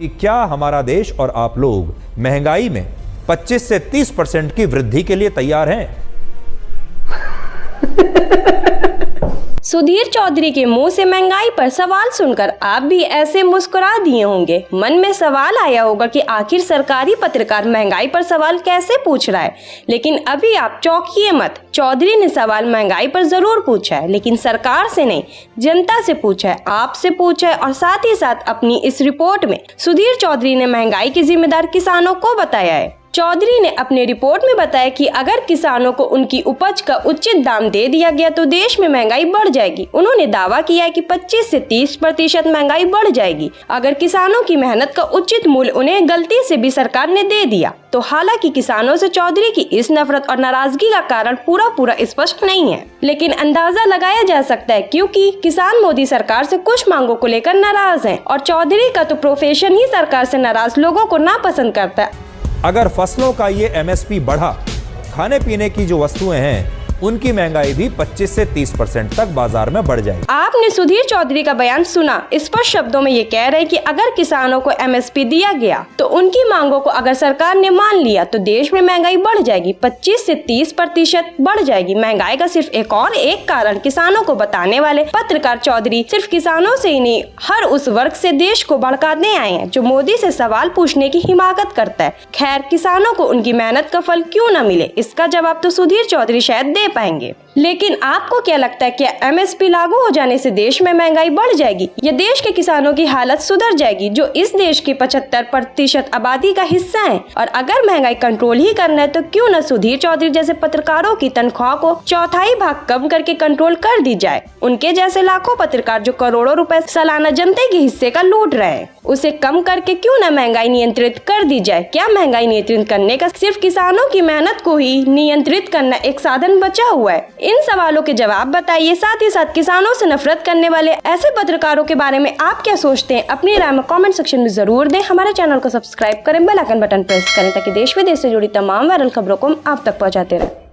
कि क्या हमारा देश और आप लोग महंगाई में 25 से 30% की वृद्धि के लिए तैयार हैं? सुधीर चौधरी के मुंह से महंगाई पर सवाल सुनकर आप भी ऐसे मुस्कुरा दिए होंगे। मन में सवाल आया होगा कि आखिर सरकारी पत्रकार महंगाई पर सवाल कैसे पूछ रहा है। लेकिन अभी आप चौंकिए मत। चौधरी ने सवाल महंगाई पर जरूर पूछा है, लेकिन सरकार से नहीं, जनता से पूछा है, आपसे पूछा है। और साथ ही साथ अपनी इस रिपोर्ट में सुधीर चौधरी ने महंगाई की जिम्मेदार किसानों को बताया है। चौधरी ने अपने रिपोर्ट में बताया कि अगर किसानों को उनकी उपज का उचित दाम दे दिया गया तो देश में महंगाई बढ़ जाएगी। उन्होंने दावा किया है कि 25 से 30% महंगाई बढ़ जाएगी अगर किसानों की मेहनत का उचित मूल्य उन्हें गलती से भी सरकार ने दे दिया तो। हालांकि किसानों से चौधरी की इस नफरत और नाराजगी का कारण पूरा स्पष्ट नहीं है, लेकिन अंदाजा लगाया जा सकता है, क्योंकि किसान मोदी सरकार से कुछ मांगों को लेकर नाराज हैं और चौधरी का तो प्रोफेशन ही सरकार से नाराज लोगों को नापसंद करता है। अगर फसलों का ये एमएसपी बढ़ा, खाने पीने की जो वस्तुएं हैं उनकी महंगाई भी 25 से 30% तक बाजार में बढ़ जाएगी। आपने सुधीर चौधरी का बयान सुना। स्पष्ट शब्दों में ये कह रहे हैं कि अगर किसानों को एमएसपी दिया गया तो उनकी मांगों को अगर सरकार ने मान लिया तो देश में महंगाई बढ़ जाएगी, 25 से 30% बढ़ जाएगी। महंगाई का सिर्फ एक कारण किसानों को बताने वाले पत्रकार चौधरी सिर्फ किसानों से ही नहीं, हर उस वर्ग से देश को भड़काने आए हैं जो मोदी से सवाल पूछने की हिमाकत करता है। खैर, किसानों को उनकी मेहनत का फल क्यों न मिले, इसका जवाब तो सुधीर चौधरी शायद दे पाएंगे। लेकिन आपको क्या लगता है, क्या एमएसपी लागू हो जाने से देश में महंगाई बढ़ जाएगी या देश के किसानों की हालत सुधर जाएगी जो इस देश की 75% आबादी का हिस्सा है? और अगर महंगाई कंट्रोल ही करना है तो क्यों न सुधीर चौधरी जैसे पत्रकारों की तनख्वाह को 1/4 भाग कम करके कंट्रोल कर दी जाए। उनके जैसे लाखों पत्रकार जो करोड़ों रुपए सालाना जनता के हिस्से का लूट रहे हैं, उसे कम करके क्यों न महंगाई नियंत्रित कर दी जाए। क्या महंगाई नियंत्रित करने का सिर्फ किसानों की मेहनत को ही नियंत्रित करना एक साधन बचा हुआ है? इन सवालों के जवाब बताइए। साथ ही साथ किसानों से नफरत करने वाले ऐसे पत्रकारों के बारे में आप क्या सोचते हैं, अपनी राय में कमेंट सेक्शन में जरूर दें। हमारे चैनल को सब्सक्राइब करें, बेल आइकन बटन प्रेस करें ताकि देश विदेश से जुड़ी तमाम वायरल खबरों को हम आप तक पहुंचाते रहें।